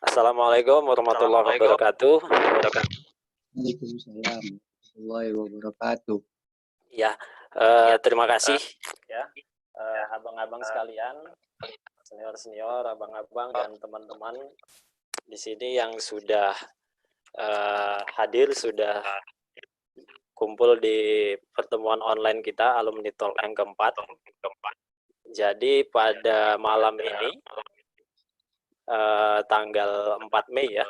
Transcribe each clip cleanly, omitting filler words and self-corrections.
Assalamualaikum warahmatullahi wabarakatuh. Waalaikumsalam warahmatullahi wabarakatuh. Ya, terima kasih ya, abang-abang sekalian, senior-senior, abang-abang dan teman-teman di sini yang sudah hadir, sudah kumpul di pertemuan online kita Alumni Talk yang keempat. Jadi pada malam ini tanggal 4 Mei ya,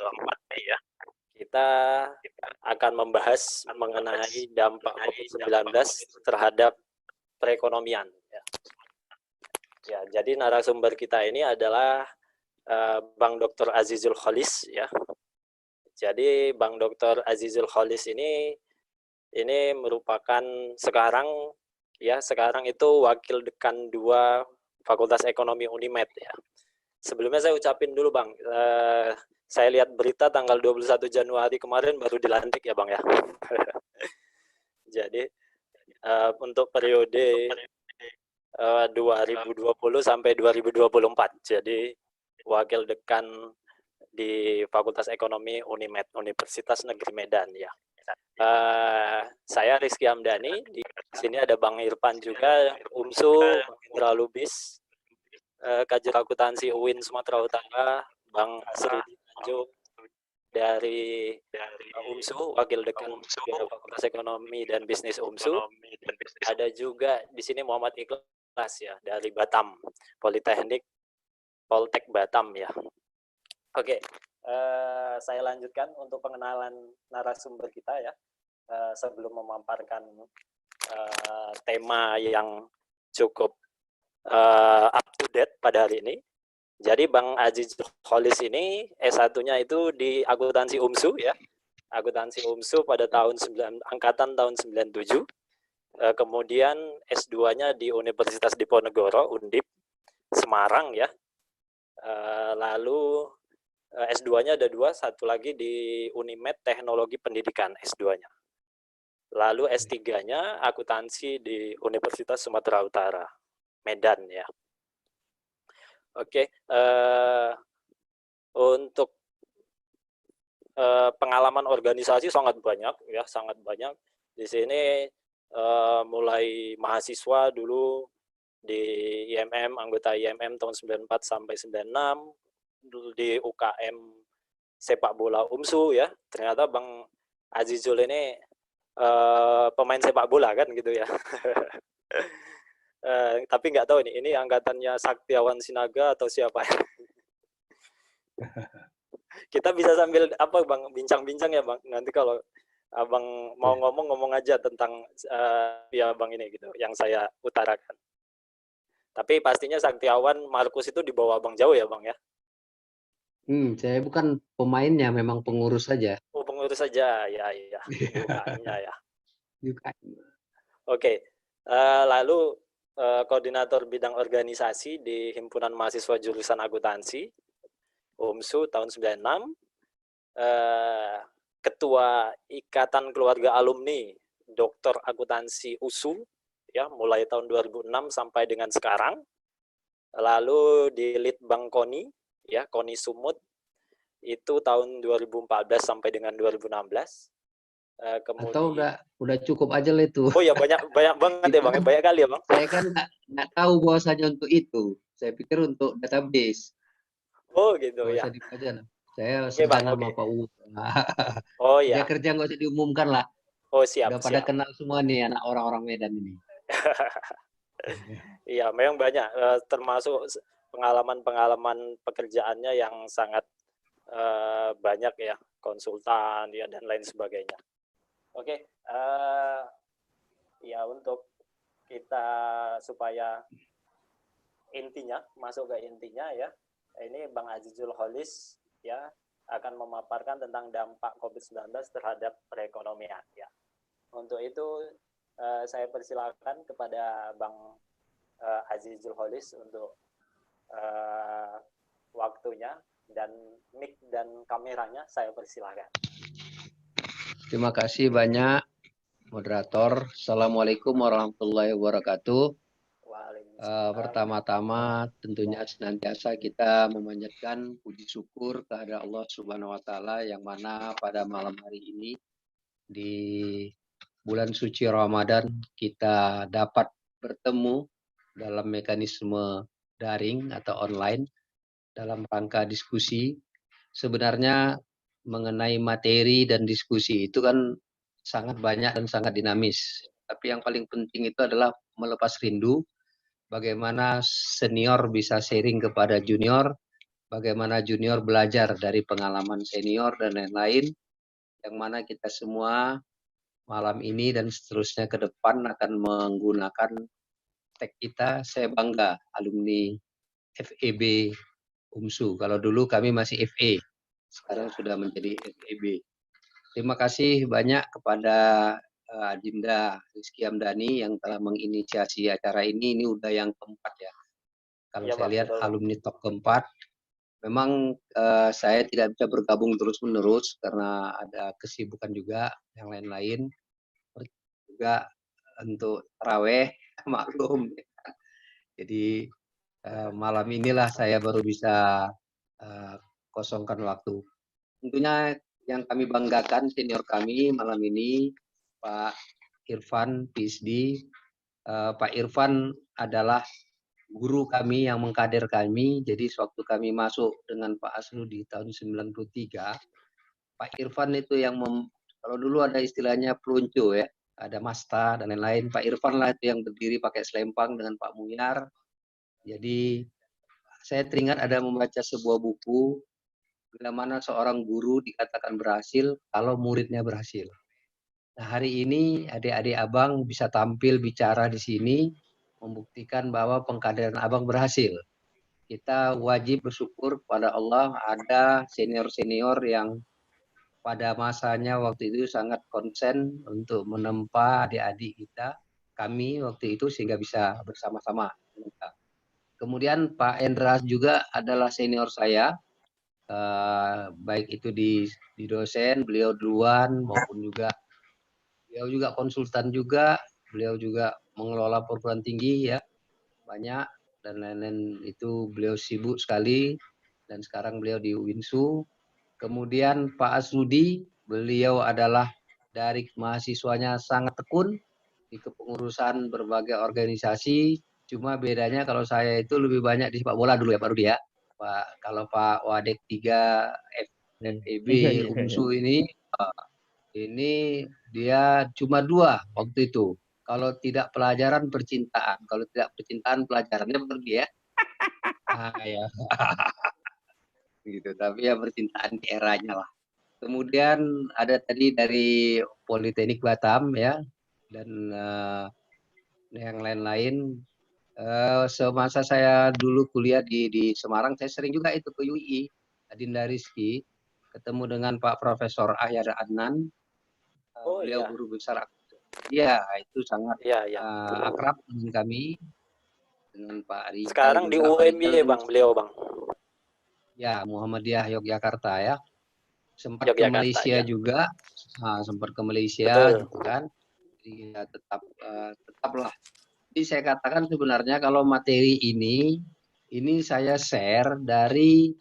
kita akan membahas mengenai dampak COVID-19 terhadap perekonomian. Ya, jadi narasumber kita ini adalah Bang Dr. Azizul Kholis ya. Jadi Bang Dr. Azizul Kholis ini merupakan sekarang itu wakil dekan 2 Fakultas Ekonomi Unimed ya. Sebelumnya saya ucapin dulu Bang, saya lihat berita tanggal 21 Januari kemarin baru dilantik ya Bang ya. Jadi untuk periode 2020 sampai 2024. Jadi wakil dekan di Fakultas Ekonomi Unimed, Universitas Negeri Medan ya. Saya Rizky Hamdani, di sini ada Bang Irfan juga, UMSU, Bang Indra Lubis, Kajian Akuntansi UIN Sumatera Utara, Bang Asrudi Tanjung dari UMSU, wakil dekan Fakultas Ekonomi dan Bisnis UMSU. Ada juga di sini Muhammad Ikhlas ya dari Batam, Poltek Batam ya. Oke, saya lanjutkan untuk pengenalan narasumber kita ya. Sebelum memaparkan tema yang cukup up to date pada hari ini. Jadi Bang Azizul Kholis ini S1-nya itu di akuntansi UMSU ya. Akuntansi UMSU pada angkatan tahun 97. Kemudian S2-nya di Universitas Diponegoro, Undip, Semarang ya. Lalu S2-nya ada 2, satu lagi di Unimed Teknologi Pendidikan S2-nya. Lalu S3-nya akuntansi di Universitas Sumatera Utara, Medan ya. Oke, untuk pengalaman organisasi sangat banyak ya, sangat banyak. Di sini mulai mahasiswa dulu di IMM, anggota IMM tahun 94 sampai 96, dulu di UKM sepak bola UMSU ya. Ternyata Bang Azizul ini pemain sepak bola kan gitu ya. Tapi nggak tahu ini angkatannya Saktiawan Sinaga atau siapa. Kita bisa sambil apa Bang, bincang-bincang ya Bang. Nanti kalau Abang mau ngomong aja tentang ya Bang ini gitu, yang saya utarakan. Tapi pastinya Saktiawan Markus itu di bawah Abang jauh ya Bang ya? Saya bukan pemainnya, memang pengurus saja. Oh, pengurus saja, ya. UKM-nya ya. UKM. Oke, lalu koordinator bidang organisasi di Himpunan Mahasiswa Jurusan Akuntansi, UMSU tahun 96, Ketua Ikatan Keluarga Alumni Doktor Akuntansi USU, ya mulai tahun 2006 sampai dengan sekarang. Lalu di Litbang KONI, ya KONI Sumut, itu tahun 2014 sampai dengan 2016. Atau udah cukup aja lah itu. Oh ya, banyak banget ya Bang, banyak kali ya Bang. Saya kan nggak tahu bahwasanya untuk itu. Saya pikir untuk database. Oh gitu ya. Saya Oke Bang, sama oke. Pak U. Oh Dia ya. kerja nggak usah diumumkan lah. Oh siap, Udah pada siap. kenal semua nih anak orang-orang Medan ini. Iya, memang banyak, termasuk pengalaman-pengalaman pekerjaannya yang sangat banyak ya, konsultan ya dan lain sebagainya. Oke, ya untuk kita supaya masuk ke intinya ya, ini Bang Azizul Kholis ya akan memaparkan tentang dampak COVID-19 terhadap perekonomian ya. Untuk itu saya persilakan kepada Bang Azizul Kholis untuk waktunya, dan mic dan kameranya saya persilakan. Terima kasih banyak moderator. Assalamualaikum warahmatullahi wabarakatuh. Pertama-tama tentunya senantiasa kita memanjatkan puji syukur kepada Allah Subhanahu wa taala yang mana pada malam hari ini di bulan suci Ramadan kita dapat bertemu dalam mekanisme daring atau online dalam rangka diskusi. Sebenarnya mengenai materi dan diskusi itu kan sangat banyak dan sangat dinamis. Tapi yang paling penting itu adalah melepas rindu, bagaimana senior bisa sharing kepada junior, bagaimana junior belajar dari pengalaman senior dan lain-lain, yang mana kita semua malam ini dan seterusnya ke depan akan menggunakan tag kita. Saya bangga alumni FEB UMSU. Kalau dulu kami masih FE, sekarang sudah menjadi FEB. Terima kasih banyak kepada Adinda Rizky Hamdani yang telah menginisiasi acara ini. Ini udah yang keempat ya. Kalau Ya, saya Bang, lihat betul, Bang. alumni top keempat, memang saya tidak bisa bergabung terus-menerus karena ada kesibukan juga yang lain-lain. Juga untuk taraweh, maklum. Jadi malam inilah saya baru bisa kosongkan waktu. Tentunya yang kami banggakan senior kami malam ini Pak Irfan PhD. Pak Irfan adalah guru kami yang mengkader kami. Jadi sewaktu kami masuk dengan Pak Aslu di tahun 93, Pak Irfan itu yang kalau dulu ada istilahnya peluncu ya, ada Masta dan lain-lain. Pak Irfan lah itu yang berdiri pakai selempang dengan Pak Muyar. Jadi saya teringat ada membaca sebuah buku bila mana seorang guru dikatakan berhasil kalau muridnya berhasil. Nah, hari ini adik-adik abang bisa tampil bicara di sini membuktikan bahwa pengkaderan abang berhasil. Kita wajib bersyukur kepada Allah ada senior-senior yang pada masanya waktu itu sangat konsen untuk menempa adik-adik kita, kami waktu itu sehingga bisa bersama-sama. Kemudian Pak Endra juga adalah senior saya, baik itu di dosen, beliau duluan maupun juga beliau juga konsultan juga, beliau juga mengelola perguruan tinggi ya, banyak dan lain-lain itu beliau sibuk sekali dan sekarang beliau di UINSU. Kemudian Pak Asrudi, beliau adalah dari mahasiswanya sangat tekun di kepengurusan berbagai organisasi. Cuma bedanya kalau saya itu lebih banyak di sepak bola dulu ya Pak Rudi ya. Pak, kalau Pak Wadek 3 FEB UMSU ini dia cuma 2 waktu itu. Kalau tidak pelajaran percintaan, kalau tidak percintaan pelajarannya pergi ya. Nah, ya. Gitu. Tapi ya percintaan di eranya lah. Kemudian ada tadi dari Politeknik Batam ya dan yang lain-lain. Semasa saya dulu kuliah di Semarang, saya sering juga itu ke UI, Adinda Rizky, ketemu dengan Pak Profesor Ahyar Adnan, Oh beliau iya, guru besar. Iya, itu sangat iya, iya. akrab dengan kami, dengan Pak Rizal Sekarang di juga. Pak Rizal UMY, kan Bang, beliau, Bang. ya Muhammadiyah Yogyakarta ya. Sempat ke Yogyakarta, Malaysia ya. juga, sempat ke Malaysia Betul. gitu kan. Jadi ya tetaplah. Jadi saya katakan sebenarnya kalau materi ini saya share dari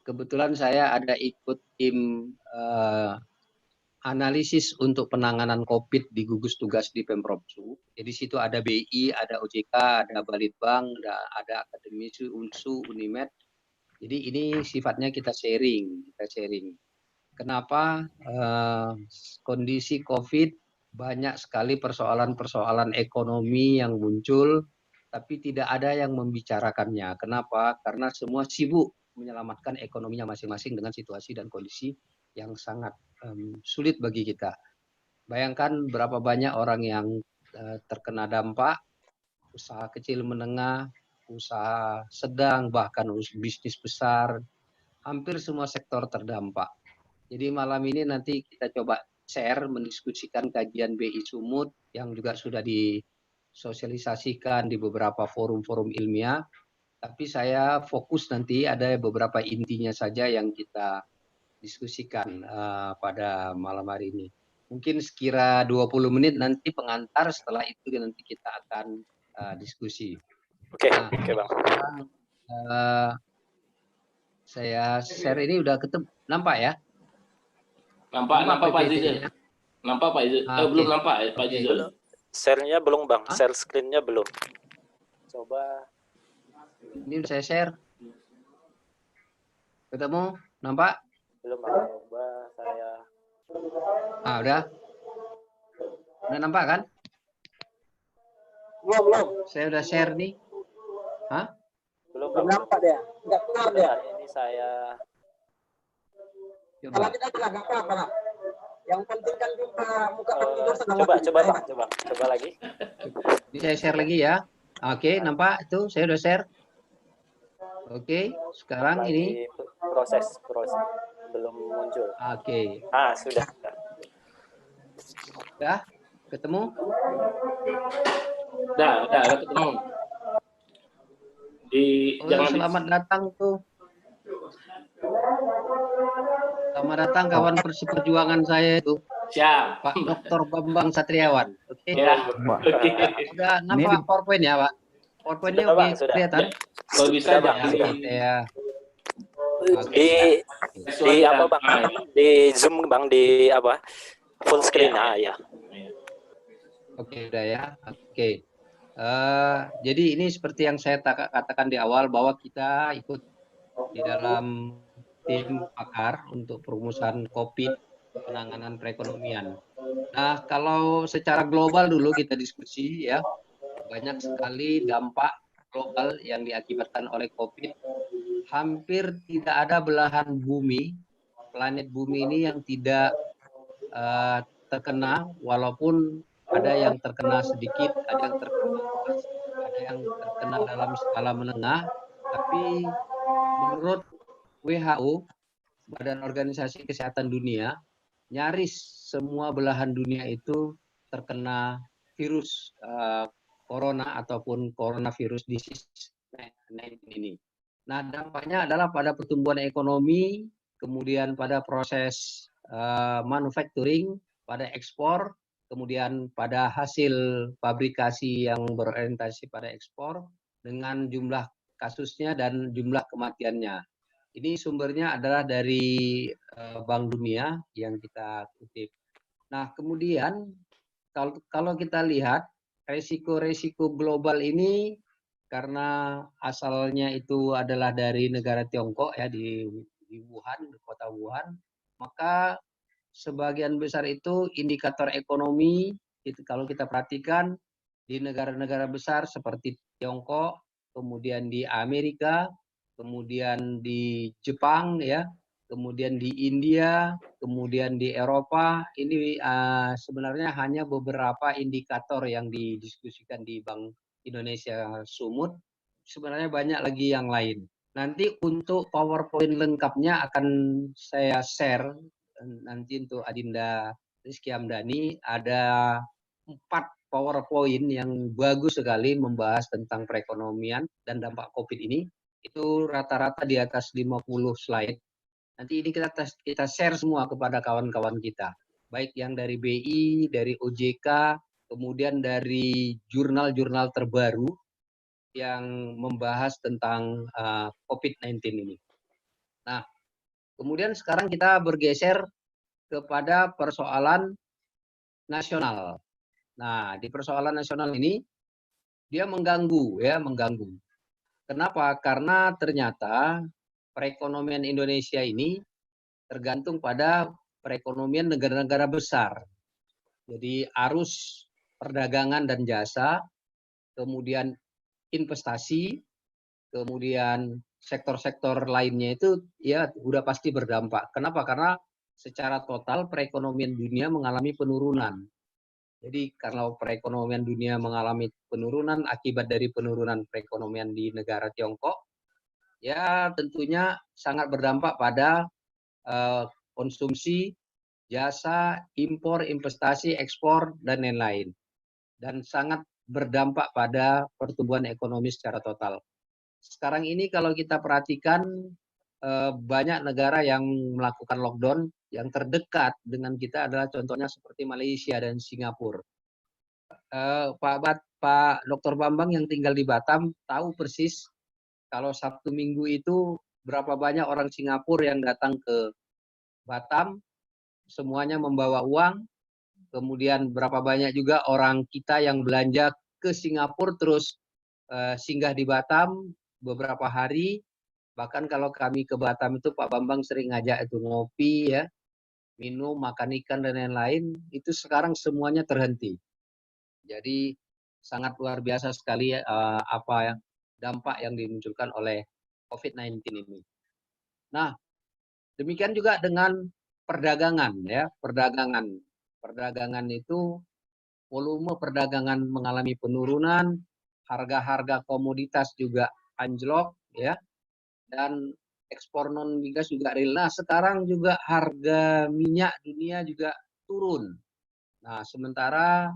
kebetulan saya ada ikut tim analisis untuk penanganan COVID di gugus tugas di Pemprov Su. Jadi situ ada BI, ada OJK, ada Balitbang, ada akademisi UNSU, Unimed. Jadi ini sifatnya kita sharing. Kenapa kondisi COVID banyak sekali persoalan-persoalan ekonomi yang muncul, tapi tidak ada yang membicarakannya. Kenapa? Karena semua sibuk menyelamatkan ekonominya masing-masing dengan situasi dan kondisi yang sangat sulit bagi kita. Bayangkan berapa banyak orang yang terkena dampak, usaha kecil menengah, usaha sedang, bahkan bisnis besar, hampir semua sektor terdampak. Jadi malam ini nanti kita coba share, mendiskusikan kajian BI Sumut yang juga sudah disosialisasikan di beberapa forum-forum ilmiah. Tapi saya fokus nanti ada beberapa intinya saja yang kita diskusikan pada malam hari ini. Mungkin sekira 20 menit nanti pengantar, setelah itu nanti kita akan diskusi. Oke, Nah, oke Bang. sekarang saya share ini udah ketemu, nampak ya? Nampak Pak Jizul. PPT-nya? Nampak Pak Jizul. Oke. Belum nampak ya Pak Oke. Jizul. Share-nya belum Bang, Hah? share screen-nya belum. Coba. Ini udah saya share. Ketemu? Nampak? Belum Bang, coba saya. Udah. Udah nampak kan? Belum. Saya udah share nih. Hah? Belum Belum Bang. nampak dia. Enggak keluar dia. Bentar, ini saya. Coba. Kalau kita enggak apa-apa lah. Yang penting kan juga muka video sedang Coba mati. Bang, coba lagi. Ini saya share lagi ya. Oke, nampak itu saya udah share. Oke, sekarang ini proses belum muncul. oke. Sudah. Udah ketemu? Udah ketemu. Jangan selamat datang tuh. Selamat datang kawan perjuangan saya itu. Siap. Pak Dr. Bambang Satriawan. Oke. Ya. Oke. Udah nampak PowerPoint ya, Pak? PowerPoint-nya Sudah, oke Bang, sudah. kelihatan? Kalau bisa Sudah, Bang. jangan Ya. Di apa Bang? Di Zoom Bang, di apa? Full screen. Ya. Oke, udah ya. Oke. Jadi ini seperti yang saya katakan di awal bahwa kita ikut di dalam tim pakar untuk perumusan COVID, penanganan perekonomian. Nah, kalau secara global dulu kita diskusi ya, banyak sekali dampak global yang diakibatkan oleh COVID. Hampir tidak ada belahan bumi, planet bumi ini yang tidak terkena, walaupun ada yang terkena sedikit, ada yang terkena luas, ada yang terkena dalam skala menengah, tapi menurut WHO, Badan Organisasi Kesehatan Dunia, nyaris semua belahan dunia itu terkena virus corona ataupun coronavirus disease 19 ini. Nah, dampaknya adalah pada pertumbuhan ekonomi, kemudian pada proses manufacturing, pada ekspor, kemudian pada hasil fabrikasi yang berorientasi pada ekspor, dengan jumlah kasusnya dan jumlah kematiannya. Ini sumbernya adalah dari Bank Dunia yang kita kutip. Nah, kemudian kalau kita lihat resiko-resiko global ini karena asalnya itu adalah dari negara Tiongkok ya, di Wuhan, di kota Wuhan, maka sebagian besar itu indikator ekonomi itu kalau kita perhatikan di negara-negara besar seperti Tiongkok, kemudian di Amerika, kemudian di Jepang ya, kemudian di India, kemudian di Eropa, ini sebenarnya hanya beberapa indikator yang didiskusikan di Bank Indonesia Sumut. Sebenarnya banyak lagi yang lain. Nanti untuk PowerPoint lengkapnya akan saya share nanti untuk Adinda Rizky Hamdani. Ada 4 PowerPoint yang bagus sekali membahas tentang perekonomian dan dampak COVID ini. Itu rata-rata di atas 50 slide. Nanti ini kita share semua kepada kawan-kawan kita. Baik yang dari BI, dari OJK, kemudian dari jurnal-jurnal terbaru yang membahas tentang COVID-19 ini. Nah, kemudian sekarang kita bergeser kepada persoalan nasional. Nah, di persoalan nasional ini dia mengganggu. Kenapa? Karena ternyata perekonomian Indonesia ini tergantung pada perekonomian negara-negara besar. Jadi arus perdagangan dan jasa, kemudian investasi, kemudian sektor-sektor lainnya itu ya udah pasti berdampak. Kenapa? Karena secara total perekonomian dunia mengalami penurunan. Jadi karena perekonomian dunia mengalami penurunan akibat dari penurunan perekonomian di negara Tiongkok, ya tentunya sangat berdampak pada konsumsi, jasa, impor, investasi, ekspor, dan lain-lain. Dan sangat berdampak pada pertumbuhan ekonomi secara total. Sekarang ini kalau kita perhatikan banyak negara yang melakukan lockdown. Yang terdekat dengan kita adalah contohnya seperti Malaysia dan Singapura. Pak Dr. Bambang yang tinggal di Batam tahu persis kalau Sabtu Minggu itu berapa banyak orang Singapura yang datang ke Batam, semuanya membawa uang, kemudian berapa banyak juga orang kita yang belanja ke Singapura terus singgah di Batam beberapa hari. Bahkan kalau kami ke Batam itu Pak Bambang sering ngajak itu ngopi ya, minum, makan ikan dan lain-lain, itu sekarang semuanya terhenti. Jadi sangat luar biasa sekali apa yang dampak yang dimunculkan oleh COVID-19 ini. Nah, demikian juga dengan perdagangan ya, perdagangan itu volume perdagangan mengalami penurunan, harga-harga komoditas juga anjlok ya, dan ekspor non migas juga real. Nah, sekarang juga harga minyak dunia juga turun. Nah, sementara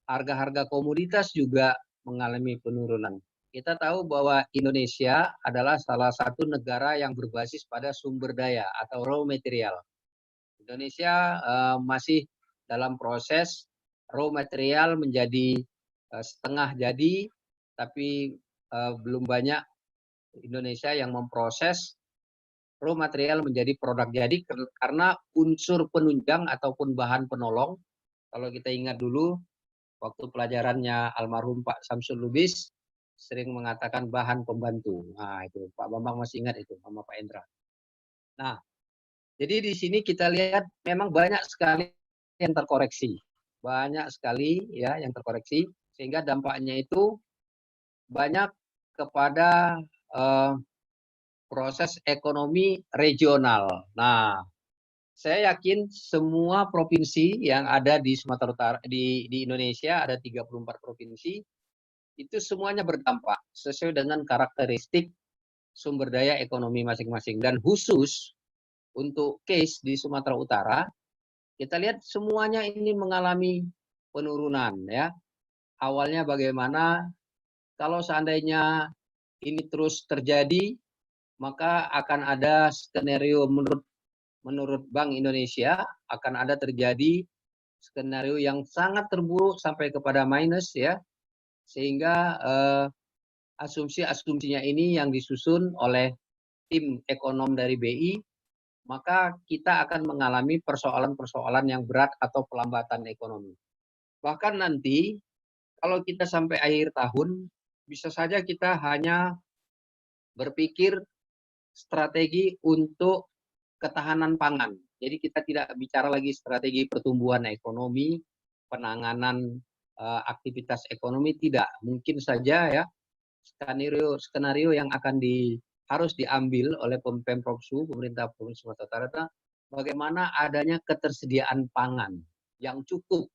harga-harga komoditas juga mengalami penurunan. Kita tahu bahwa Indonesia adalah salah satu negara yang berbasis pada sumber daya atau raw material. Indonesia masih dalam proses raw material menjadi setengah jadi, tapi belum banyak Indonesia yang memproses raw material menjadi produk jadi karena unsur penunjang ataupun bahan penolong. Kalau kita ingat dulu waktu pelajarannya almarhum Pak Samsul Lubis sering mengatakan bahan pembantu. Nah, itu Pak Bambang masih ingat itu sama Pak Endra. Nah, jadi di sini kita lihat memang banyak sekali yang terkoreksi. Banyak sekali ya yang terkoreksi sehingga dampaknya itu banyak kepada proses ekonomi regional. Nah, saya yakin semua provinsi yang ada di Sumatera Utara di Indonesia ada 34 provinsi itu semuanya berdampak sesuai dengan karakteristik sumber daya ekonomi masing-masing dan khusus untuk case di Sumatera Utara kita lihat semuanya ini mengalami penurunan ya. Awalnya bagaimana kalau seandainya ini terus terjadi maka akan ada skenario menurut Bank Indonesia akan ada terjadi skenario yang sangat terburuk sampai kepada minus ya, sehingga asumsi-asumsinya ini yang disusun oleh tim ekonom dari BI, maka kita akan mengalami persoalan-persoalan yang berat atau pelambatan ekonomi. Bahkan nanti kalau kita sampai akhir tahun bisa saja kita hanya berpikir strategi untuk ketahanan pangan. Jadi kita tidak bicara lagi strategi pertumbuhan ekonomi, penanganan aktivitas ekonomi, tidak. Mungkin saja ya skenario yang akan harus diambil oleh Pemprov Su, pemerintah Provinsi Sumatera Utara, bagaimana adanya ketersediaan pangan yang cukup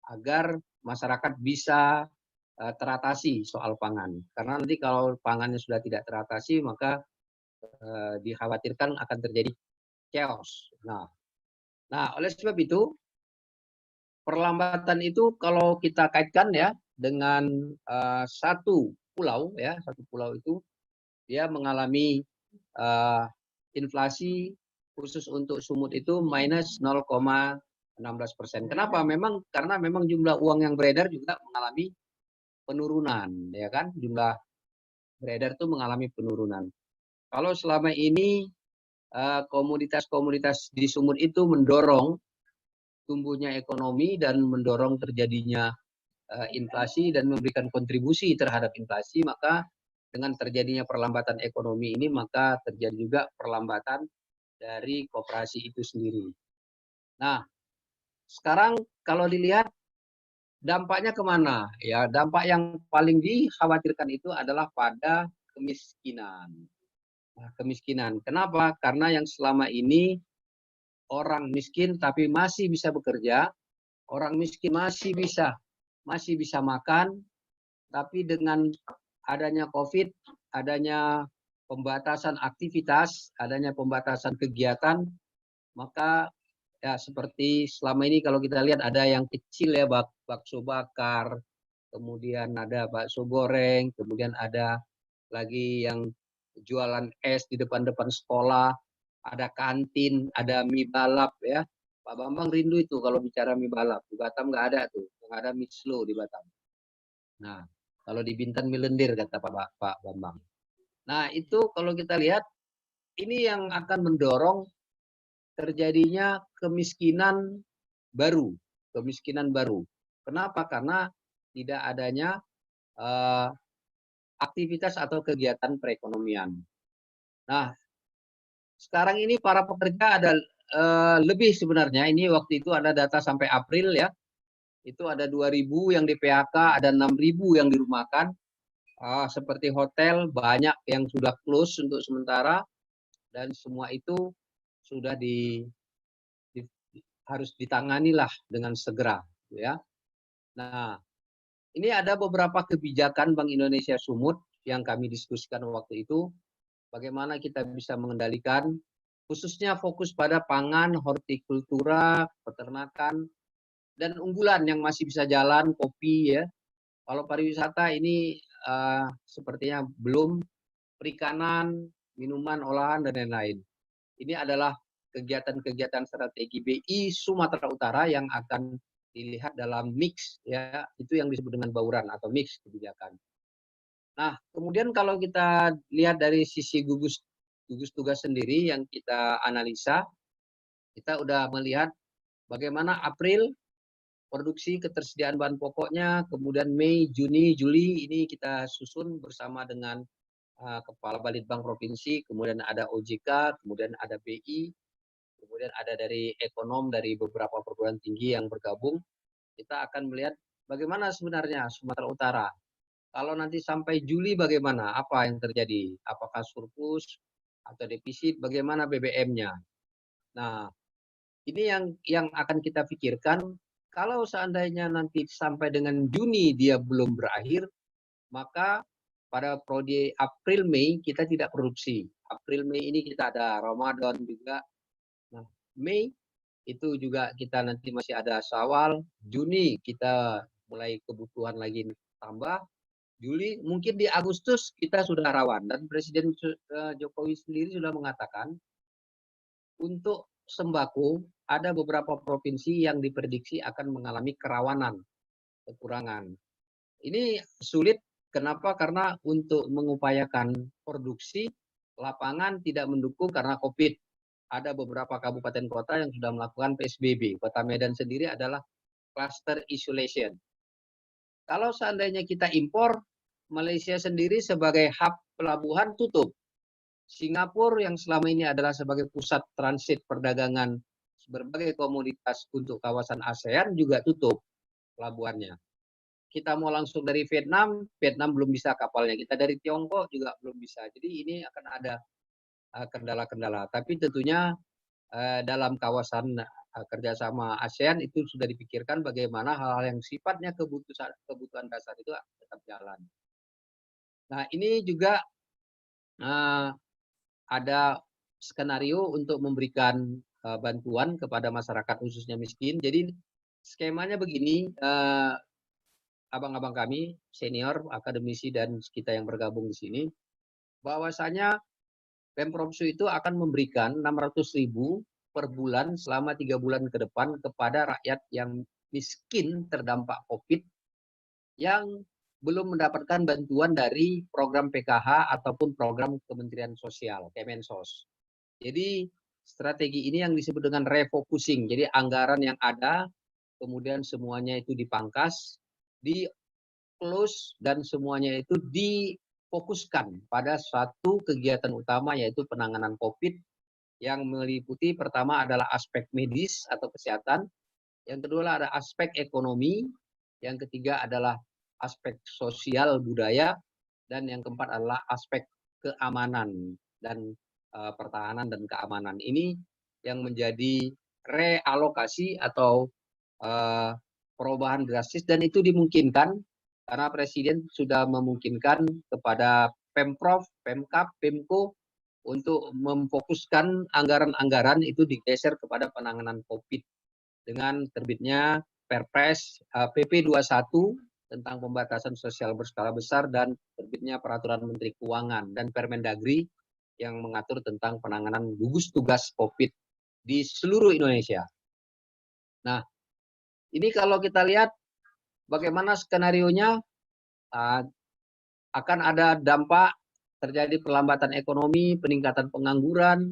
agar masyarakat bisa teratasi soal pangan. Karena nanti kalau pangannya sudah tidak teratasi, maka dikhawatirkan akan terjadi chaos. Nah, oleh sebab itu perlambatan itu kalau kita kaitkan ya dengan satu pulau itu dia mengalami inflasi khusus untuk Sumut itu minus 0,16%. Kenapa? Karena memang jumlah uang yang beredar juga mengalami penurunan, ya kan? Jumlah beredar itu mengalami penurunan. Kalau selama ini komoditas-komoditas di Sumut itu mendorong tumbuhnya ekonomi dan mendorong terjadinya inflasi dan memberikan kontribusi terhadap inflasi, maka dengan terjadinya perlambatan ekonomi ini maka terjadi juga perlambatan dari koperasi itu sendiri. Nah, sekarang kalau dilihat dampaknya kemana? Ya, dampak yang paling dikhawatirkan itu adalah pada kemiskinan. Nah, kemiskinan. Kenapa? Karena yang selama ini orang miskin tapi masih bisa bekerja, orang miskin masih bisa makan, tapi dengan adanya COVID, adanya pembatasan aktivitas, adanya pembatasan kegiatan, maka ya seperti selama ini kalau kita lihat ada yang kecil ya bakso bakar, kemudian ada bakso goreng, kemudian ada lagi yang jualan es di depan-depan sekolah, ada kantin, ada mie balap ya. Pak Bambang rindu itu kalau bicara mie balap. Di Batam nggak ada tuh, nggak ada mie slow di Batam. Nah, kalau di Bintan mie lendir kata Pak Bambang. Nah, itu kalau kita lihat, ini yang akan mendorong terjadinya kemiskinan baru. Kemiskinan baru. Kenapa? Karena tidak adanya aktivitas atau kegiatan perekonomian. Nah, sekarang ini para pekerja ada lebih sebenarnya. Ini waktu itu ada data sampai April ya. Itu ada 2.000 yang di PHK, ada 6.000 yang dirumahkan. Seperti hotel banyak yang sudah close untuk sementara, dan semua itu sudah harus ditangani lah dengan segera, ya. Nah, ini ada beberapa kebijakan Bank Indonesia Sumut yang kami diskusikan waktu itu. Bagaimana kita bisa mengendalikan, khususnya fokus pada pangan, hortikultura, peternakan, dan unggulan yang masih bisa jalan, kopi ya. Kalau pariwisata ini sepertinya belum, perikanan, minuman, olahan, dan lain-lain. Ini adalah kegiatan-kegiatan strategi BI Sumatera Utara yang akan dilihat dalam mix ya, itu yang disebut dengan bauran atau mix kebijakan. Nah, kemudian kalau kita lihat dari sisi gugus tugas sendiri yang kita analisa, kita udah melihat bagaimana April produksi ketersediaan bahan pokoknya, kemudian Mei, Juni, Juli ini kita susun bersama dengan Kepala Balitbank Provinsi, kemudian ada OJK, kemudian ada BI, kemudian ada dari ekonom dari beberapa perguruan tinggi yang bergabung. Kita akan melihat bagaimana sebenarnya Sumatera Utara. Kalau nanti sampai Juli bagaimana? Apa yang terjadi? Apakah surplus atau defisit? Bagaimana BBM-nya? Nah, ini yang akan kita pikirkan. Kalau seandainya nanti sampai dengan Juni dia belum berakhir, maka pada periode April Mei kita tidak produksi. April Mei ini kita ada Ramadan juga. Nah, Mei itu juga kita nanti masih ada Syawal. Juni kita mulai kebutuhan lagi tambah. Juli mungkin di Agustus kita sudah rawan, dan Presiden Jokowi sendiri sudah mengatakan untuk sembako ada beberapa provinsi yang diprediksi akan mengalami kerawanan, kekurangan. Ini sulit. Kenapa? Karena untuk mengupayakan produksi, lapangan tidak mendukung karena COVID. Ada beberapa kabupaten kota yang sudah melakukan PSBB. Kota Medan sendiri adalah cluster isolation. Kalau seandainya kita impor, Malaysia sendiri sebagai hub pelabuhan tutup. Singapura yang selama ini adalah sebagai pusat transit perdagangan berbagai komoditas untuk kawasan ASEAN juga tutup pelabuhannya. Kita mau langsung dari Vietnam, Vietnam belum bisa kapalnya. Kita dari Tiongkok juga belum bisa. Jadi ini akan ada kendala-kendala. Tapi tentunya dalam kawasan kerjasama ASEAN itu sudah dipikirkan bagaimana hal-hal yang sifatnya kebutuhan dasar itu tetap jalan. Nah, ini juga ada skenario untuk memberikan bantuan kepada masyarakat khususnya miskin. Jadi skemanya begini, abang-abang kami, senior, akademisi, dan kita yang bergabung di sini, bahwasanya Pemprov Su itu akan memberikan 600.000 per bulan selama 3 bulan ke depan kepada rakyat yang miskin terdampak COVID yang belum mendapatkan bantuan dari program PKH ataupun program Kementerian Sosial, Kemensos. Jadi strategi ini yang disebut dengan refocusing. Jadi anggaran yang ada, kemudian semuanya itu dipangkas, di close, dan semuanya itu difokuskan pada satu kegiatan utama, yaitu penanganan COVID yang meliputi pertama adalah aspek medis atau kesehatan, yang kedua ada aspek ekonomi, yang ketiga adalah aspek sosial budaya, dan yang keempat adalah aspek keamanan dan pertahanan dan keamanan. Ini yang menjadi realokasi atau perubahan drastis, dan itu dimungkinkan karena Presiden sudah memungkinkan kepada Pemprov, Pemkab, Pemko untuk memfokuskan anggaran-anggaran itu digeser kepada penanganan COVID dengan terbitnya Perpres PP 21 tentang pembatasan sosial berskala besar, dan terbitnya Peraturan Menteri Keuangan dan Permendagri yang mengatur tentang penanganan gugus tugas COVID di seluruh Indonesia. Nah, ini kalau kita lihat bagaimana skenarionya, akan ada dampak terjadi perlambatan ekonomi, peningkatan pengangguran,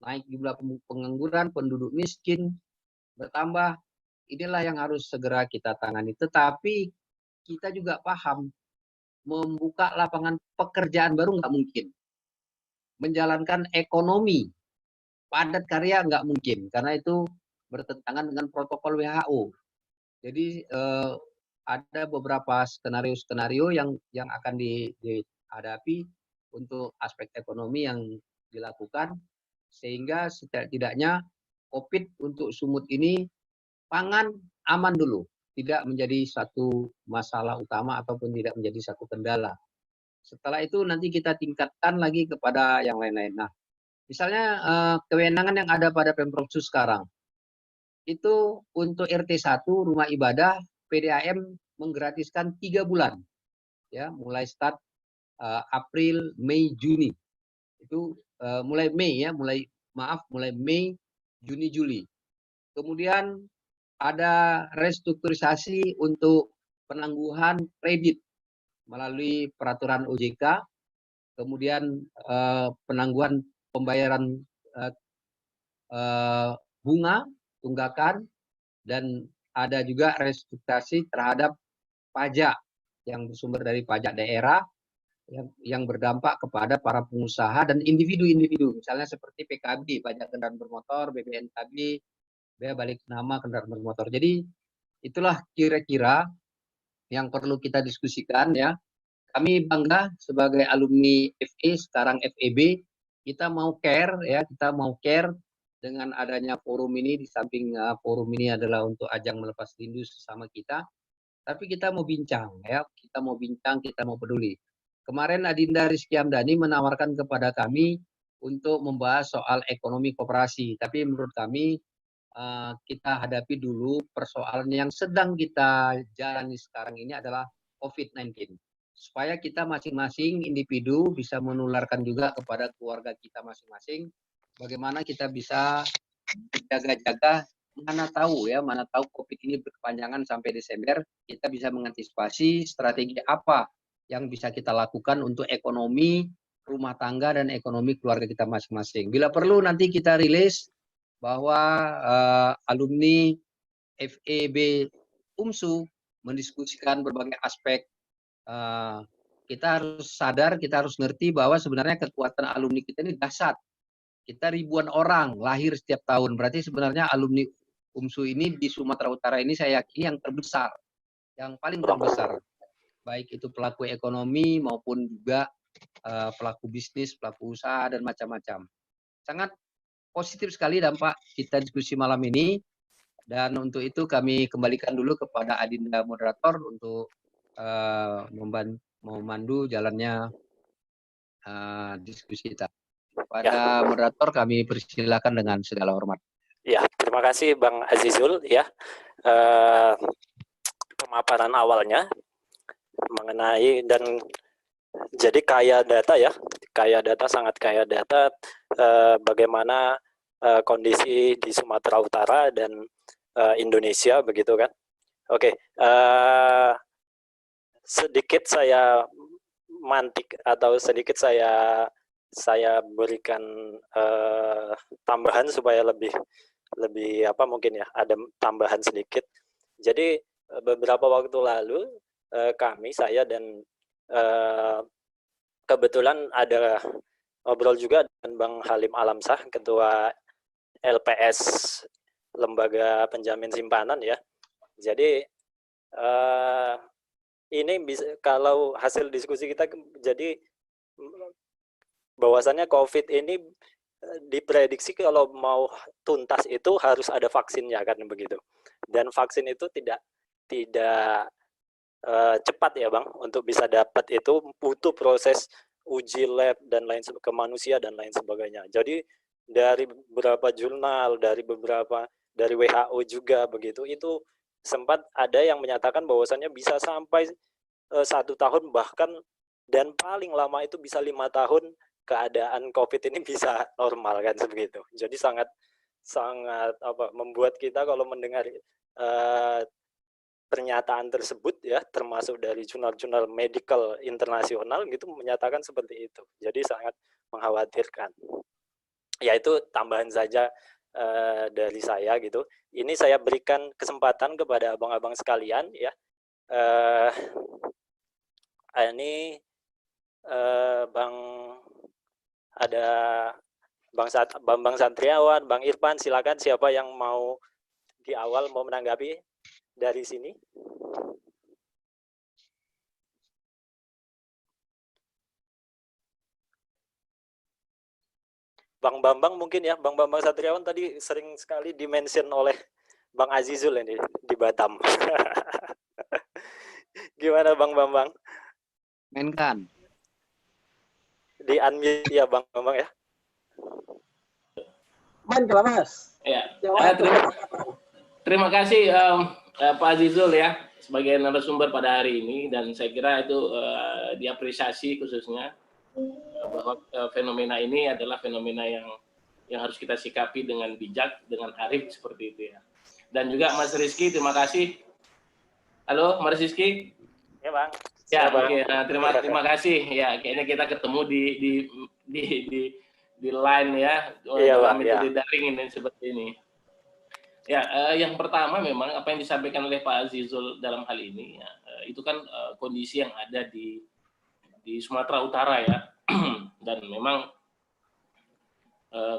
naik jumlah pengangguran, penduduk miskin bertambah. Inilah yang harus segera kita tangani. Tetapi kita juga paham, membuka lapangan pekerjaan baru nggak mungkin. Menjalankan ekonomi padat karya nggak mungkin, karena itu bertentangan dengan protokol WHO. Jadi ada beberapa skenario-skenario yang akan dihadapi untuk aspek ekonomi yang dilakukan, sehingga setidaknya COVID untuk sumut ini pangan aman dulu, tidak menjadi satu masalah utama ataupun tidak menjadi satu kendala. Setelah itu nanti kita tingkatkan lagi kepada yang lain-lain. Nah, misalnya kewenangan yang ada pada Pemprov Sulsel sekarang, itu untuk RT 1 rumah ibadah PDAM menggratiskan 3 bulan, ya, mulai start April, Mei, Juni. Itu mulai Mei ya, mulai Mei, Juni, Juli. Kemudian ada restrukturisasi untuk penangguhan kredit melalui peraturan OJK, kemudian penangguhan pembayaran bunga tunggakan, dan ada juga restrukturisasi terhadap pajak yang bersumber dari pajak daerah yang berdampak kepada para pengusaha dan individu-individu, misalnya seperti PKB, pajak kendaraan bermotor, BPNKB, bea balik nama kendaraan bermotor. Jadi itulah kira-kira yang perlu kita diskusikan ya. Kami bangga sebagai alumni FE, sekarang FEB, kita mau care ya, kita mau care dengan adanya forum ini. Di samping forum ini adalah untuk ajang melepas rindu sesama kita, tapi kita mau bincang ya, kita mau bincang, kita mau peduli. Kemarin Adinda Rizky Hamdani menawarkan kepada kami untuk membahas soal ekonomi koperasi, tapi menurut kami kita hadapi dulu persoalan yang sedang kita jalani sekarang ini adalah COVID-19. Supaya kita masing-masing individu bisa menularkan juga kepada keluarga kita masing-masing, bagaimana kita bisa jaga-jaga, mana tahu COVID ini berkepanjangan sampai Desember, kita bisa mengantisipasi strategi apa yang bisa kita lakukan untuk ekonomi rumah tangga dan ekonomi keluarga kita masing-masing. Bila perlu nanti kita rilis bahwa alumni FEB UMSU mendiskusikan berbagai aspek. Kita harus sadar, kita harus ngerti bahwa sebenarnya kekuatan alumni kita ini dahsyat. Kita ribuan orang lahir setiap tahun, berarti sebenarnya alumni UMSU ini di Sumatera Utara ini saya yakini yang terbesar, yang paling terbesar, baik itu pelaku ekonomi maupun juga pelaku bisnis, pelaku usaha dan macam-macam. Sangat positif sekali dampak kita diskusi malam ini, dan untuk itu kami kembalikan dulu kepada Adinda moderator untuk memandu jalannya diskusi kita. Pada moderator kami persilakan dengan segala hormat. Ya, terima kasih Bang Azizul ya, pemaparan awalnya mengenai, dan jadi kaya data ya, sangat kaya data bagaimana kondisi di Sumatera Utara dan Indonesia begitu kan. Oke, sedikit saya mantik atau sedikit saya berikan tambahan supaya lebih apa mungkin ya, ada tambahan sedikit. Jadi beberapa waktu lalu saya dan kebetulan ada ngobrol juga dengan Bang Halim Alamsah, Ketua LPS Lembaga Penjamin Simpanan ya. Jadi ini bisa, kalau hasil diskusi kita, jadi bahwasannya COVID ini diprediksi kalau mau tuntas itu harus ada vaksinnya kan begitu. Dan vaksin itu tidak cepat ya Bang, untuk bisa dapat itu butuh proses uji lab dan lain ke manusia dan lain sebagainya. Jadi dari beberapa jurnal, dari WHO juga begitu, itu sempat ada yang menyatakan bahwasannya bisa sampai 1 tahun bahkan, dan paling lama itu bisa 5 tahun keadaan COVID ini bisa normal kan sebegitu. Jadi sangat sangat membuat kita kalau mendengar pernyataan tersebut ya, termasuk dari jurnal-jurnal medical internasional gitu menyatakan seperti itu. Jadi sangat mengkhawatirkan. Ya itu tambahan saja dari saya gitu. Ini saya berikan kesempatan kepada abang-abang sekalian ya. Ini Bang ada Bambang Satriawan, Bang Irfan, silakan siapa yang mau di awal mau menanggapi dari sini. Bang Bambang mungkin ya, Bang Bambang Satriawan tadi sering sekali dimention oleh Bang Azizul ini di Batam. Gimana Bang Bambang? Mainkan. Di unmute ya Bang Bambang ya. Main kalau Mas. Ya. Jawab. Terima kasih Pak Azizul ya sebagai narasumber pada hari ini, dan saya kira itu diapresiasi khususnya bahwa fenomena ini adalah fenomena yang harus kita sikapi dengan bijak, dengan arif seperti itu ya. Dan juga Mas Rizky, terima kasih. Halo Mas Rizky. Ya Bang. Ya, oke. Nah, terima kasih ya. Kayaknya kita ketemu di line ya. Iya Bang. Metode daring ini seperti ini. Ya, yang pertama memang apa yang disampaikan oleh Pak Azizul dalam hal ini ya, itu kan kondisi yang ada di Sumatera Utara ya. Dan memang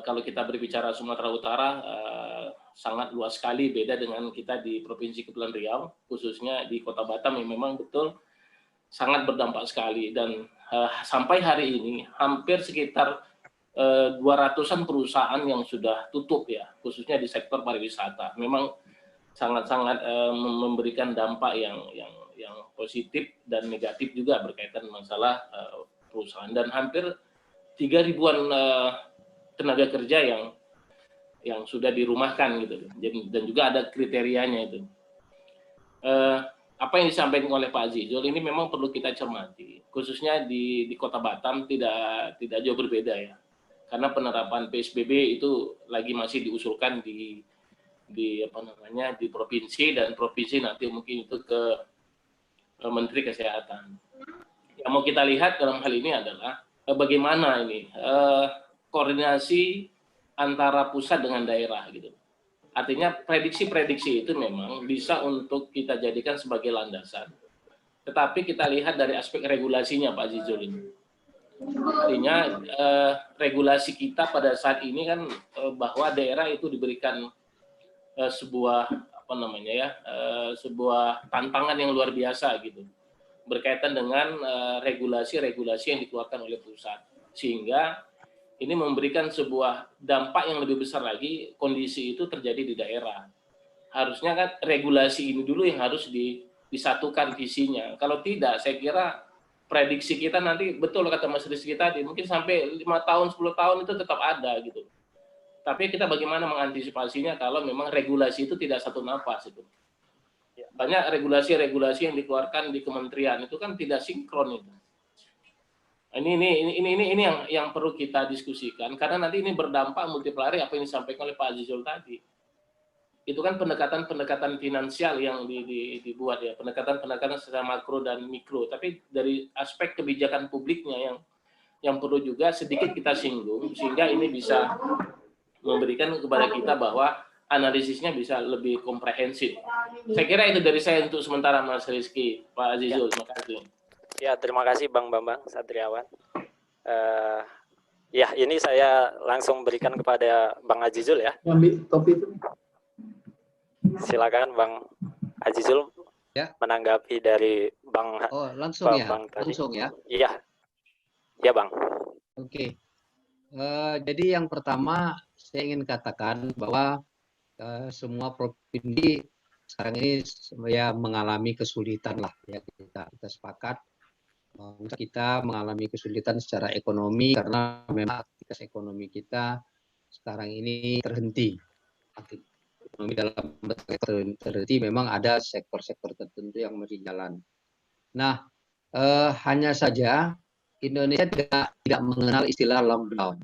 kalau kita berbicara Sumatera Utara sangat luas sekali, beda dengan kita di Provinsi Kepulauan Riau, khususnya di Kota Batam yang memang betul sangat berdampak sekali. Dan sampai hari ini hampir sekitar 200-an perusahaan yang sudah tutup ya, khususnya di sektor pariwisata. Memang sangat-sangat memberikan dampak yang positif dan negatif juga berkaitan masalah perusahaan, dan hampir 3.000-an tenaga kerja yang sudah dirumahkan gitu. Dan juga ada kriterianya itu. Apa yang disampaikan oleh Pak Azizul ini memang perlu kita cermati, khususnya di Kota Batam tidak jauh berbeda ya. Karena penerapan PSBB itu masih diusulkan di provinsi, dan provinsi nanti mungkin itu ke Menteri Kesehatan. Yang mau kita lihat dalam hal ini adalah bagaimana ini koordinasi antara pusat dengan daerah gitu. Artinya prediksi-prediksi itu memang bisa untuk kita jadikan sebagai landasan. Tetapi kita lihat dari aspek regulasinya Pak Azizul ini. Artinya regulasi kita pada saat ini kan bahwa daerah itu diberikan sebuah sebuah tantangan yang luar biasa gitu, berkaitan dengan regulasi-regulasi yang dikeluarkan oleh pusat, sehingga ini memberikan sebuah dampak yang lebih besar lagi. Kondisi itu terjadi di daerah. Harusnya kan regulasi ini dulu yang harus disatukan visinya. Kalau tidak, saya kira prediksi kita nanti betul kata Mas Rizky tadi, mungkin sampai 5 tahun, 10 tahun itu tetap ada gitu. Tapi kita bagaimana mengantisipasinya kalau memang regulasi itu tidak satu napas itu. Banyak regulasi-regulasi yang dikeluarkan di kementerian itu kan tidak sinkron itu. Ini yang perlu kita diskusikan, karena nanti ini berdampak multiplier apa yang disampaikan oleh Pak Azizul tadi. Itu kan pendekatan finansial yang dibuat ya, pendekatan secara makro dan mikro, tapi dari aspek kebijakan publiknya yang perlu juga sedikit kita singgung, sehingga ini bisa memberikan kepada kita bahwa analisisnya bisa lebih komprehensif. Saya kira itu dari saya untuk sementara Mas Rizky, Pak Azizul, terima kasih. Ya, terima kasih Bang Bambang Satriawan. Ya, ini saya langsung berikan kepada Bang Azizul ya. Ambil topi itu. Silakan Bang Azizul Ya. menanggapi dari Bang. Oh, langsung ya. Langsung ya. Iya. Ya, Bang. Oke. Jadi yang pertama saya ingin katakan bahwa semua provinsi sekarang ini ya mengalami kesulitan lah ya, kita sepakat kita mengalami kesulitan secara ekonomi karena memang aktivitas ekonomi kita sekarang ini terhenti. Ekonomi dalam terhenti, memang ada sektor-sektor tertentu yang masih jalan. Nah, hanya saja Indonesia tidak mengenal istilah lockdown.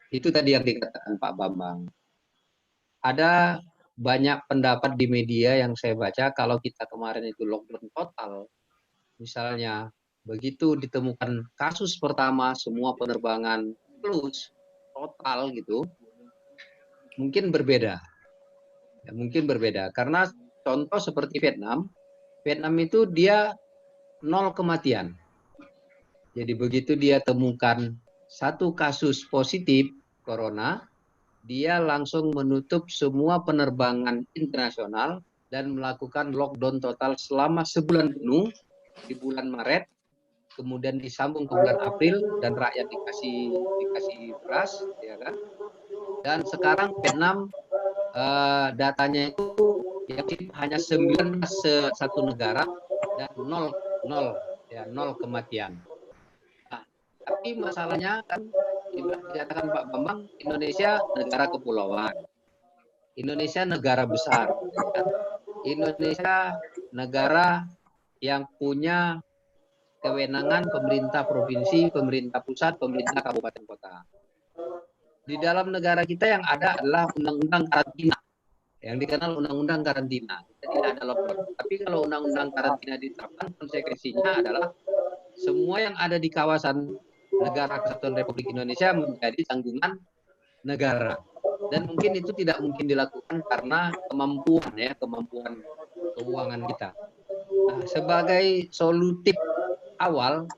Itu tadi yang dikatakan Pak Bambang. ada banyak pendapat di media yang saya baca kalau kita kemarin itu lockdown total, misalnya begitu ditemukan kasus pertama semua penerbangan close total gitu, mungkin berbeda. Ya, mungkin berbeda karena contoh seperti Vietnam itu dia 0 kematian. Jadi begitu dia temukan satu kasus positif corona, dia langsung menutup semua penerbangan internasional dan melakukan lockdown total selama sebulan penuh di bulan Maret, kemudian disambung ke bulan April dan rakyat dikasih beras, ya kan? Dan sekarang Vietnam datanya itu hanya 19 satu negara dan 0 kematian. Nah, tapi masalahnya kan dikatakan Pak Bambang, Indonesia negara kepulauan. Indonesia negara besar. Indonesia negara yang punya kewenangan pemerintah provinsi, pemerintah pusat, pemerintah kabupaten kota. Di dalam negara kita yang ada adalah undang-undang karantina, yang dikenal undang-undang karantina. Tidak ada lockdown. Tapi kalau undang-undang karantina diterapkan, konsekuensinya adalah semua yang ada di kawasan negara Kesatuan Republik Indonesia menjadi tanggungan negara. Dan mungkin itu tidak mungkin dilakukan karena kemampuan keuangan kita. Nah, sebagai solutif awal,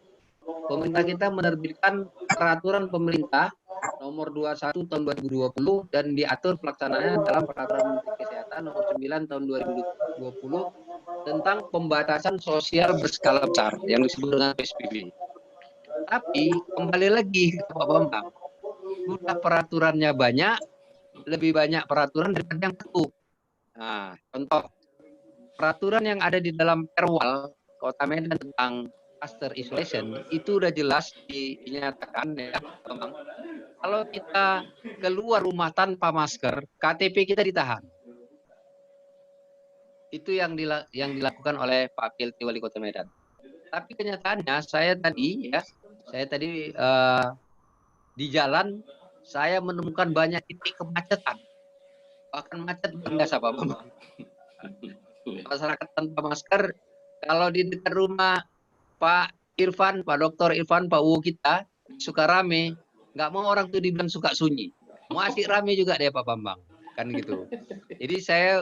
pemerintah kita menerbitkan peraturan pemerintah nomor 21 tahun 2020 dan diatur pelaksanaannya dalam peraturan Menteri Kesehatan nomor 9 tahun 2020 tentang pembatasan sosial berskala besar yang disebut dengan PSBB. Tapi kembali lagi ke Pak Bambang, sudah peraturannya banyak, lebih banyak peraturan daripada yang patuh. Nah, contoh peraturan yang ada di dalam Perwal Kota Medan tentang cluster isolation itu udah jelas dinyatakan ya, Bambang. Kalau kita keluar rumah tanpa masker, KTP kita ditahan. Itu yang dilakukan oleh Pak PLT Wali Kota Medan. Tapi kenyataannya saya tadi di jalan saya menemukan banyak titik kemacetan. Bahkan macet biasa Pak Bambang. Masyarakat tanpa masker, kalau di dekat rumah Pak Irfan, Pak Dr. Irfan, Pak Wu kita suka rame, nggak mau orang tuh dibilang suka sunyi. Mau asik rame juga dia Pak Bambang, kan gitu. Jadi saya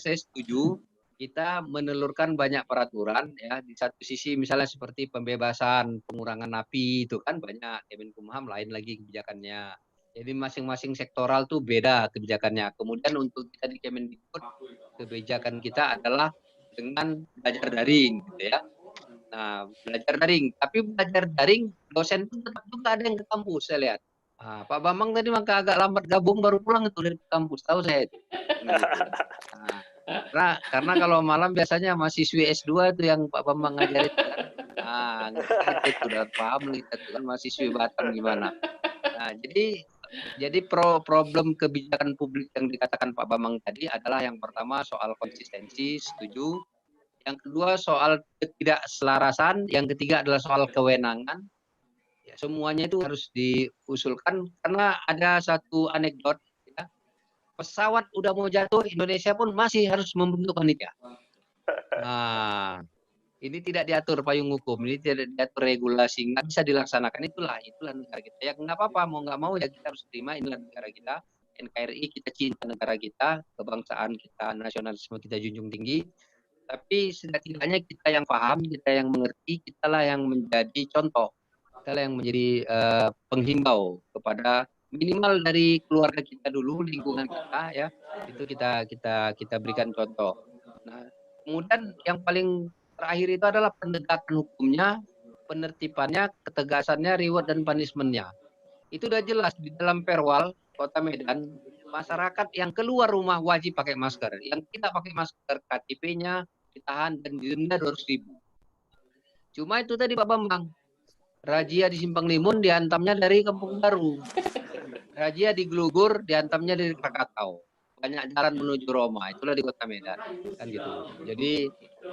setuju kita menelurkan banyak peraturan ya. Di satu sisi misalnya seperti pembebasan pengurangan napi itu kan banyak, Kemenkumham lain lagi kebijakannya. Jadi masing-masing sektoral tuh beda kebijakannya. Kemudian untuk kita di Kemendikbud, kebijakan kita adalah dengan belajar daring gitu ya. Nah, belajar daring, tapi belajar daring dosen pun tetap juga ada yang ke kampus saya lihat. Nah, Pak Bambang tadi maka agak lambat gabung baru pulang itu dari kampus, tahu saya itu. Nah, karena kalau malam biasanya mahasiswi S2 itu yang Pak Bambang ngajarin kan. Nah, itu udah paham kita itu kan mahasiswi Batam gimana. Nah, jadi problem kebijakan publik yang dikatakan Pak Bambang tadi adalah yang pertama soal konsistensi, setuju. Yang kedua soal ketidakselarasan, yang ketiga adalah soal kewenangan. Ya, semuanya itu harus diusulkan karena ada satu anekdot ya. Pesawat udah mau jatuh, Indonesia pun masih harus membentuk panitia. Nah, ini tidak diatur payung hukum, ini tidak diatur regulasi, nggak bisa dilaksanakan. Itulah negara kita. Ya nggak apa-apa, mau nggak mau ya kita harus terima, inilah negara kita. NKRI kita cinta negara kita, kebangsaan kita, nasionalisme kita junjung tinggi. Tapi setidaknya kita yang paham, kita yang mengerti, kitalah yang menjadi contoh, kitalah yang menjadi penghimbau kepada minimal dari keluarga kita dulu, lingkungan kita ya, itu kita berikan contoh. Nah, kemudian yang paling terakhir itu adalah penegakan hukumnya, penertibannya, ketegasannya, reward dan punishment-nya. Itu udah jelas di dalam Perwal Kota Medan, masyarakat yang keluar rumah wajib pakai masker, yang tidak pakai masker KTP-nya ditahan dan didenda 200.000. Cuma itu tadi Pak Bambang, razia di Simpang Limun diantamnya dari Kampung Baru, razia di Glugur diantamnya dari Krakatau, banyak jalan menuju Roma, itulah di Kota Medan, kan gitu. Jadi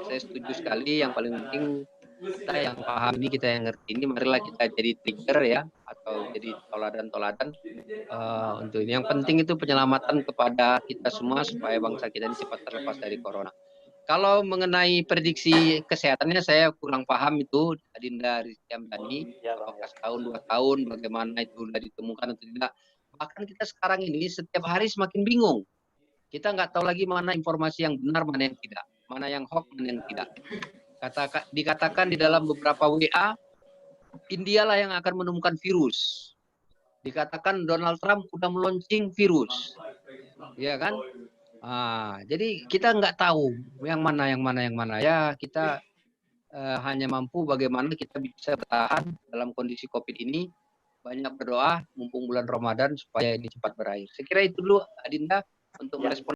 saya setuju sekali, yang paling penting kita yang paham ini, kita yang ngerti ini, marilah kita jadi trigger ya, atau jadi toladan-toladan untuk ini. Yang penting itu penyelamatan kepada kita semua supaya bangsa kita ini cepat terlepas dari corona. Kalau mengenai prediksi kesehatannya saya kurang paham itu, Adinda Rizky Hamdani, Ya, Bang. apakah setahun 2 tahun, bagaimana itu sudah ditemukan atau tidak. Bahkan kita sekarang ini setiap hari semakin bingung. Kita nggak tahu lagi mana informasi yang benar, mana yang tidak, mana yang hoax, mana yang tidak. Dikatakan di dalam beberapa WA, India lah yang akan menemukan virus. Dikatakan Donald Trump sudah meluncing virus, ya kan? Jadi kita nggak tahu yang mana. Ya kita hanya mampu bagaimana kita bisa bertahan dalam kondisi COVID ini. Banyak berdoa mumpung bulan Ramadan supaya ini cepat berakhir. Saya kira itu dulu, Adinda, untuk merespon.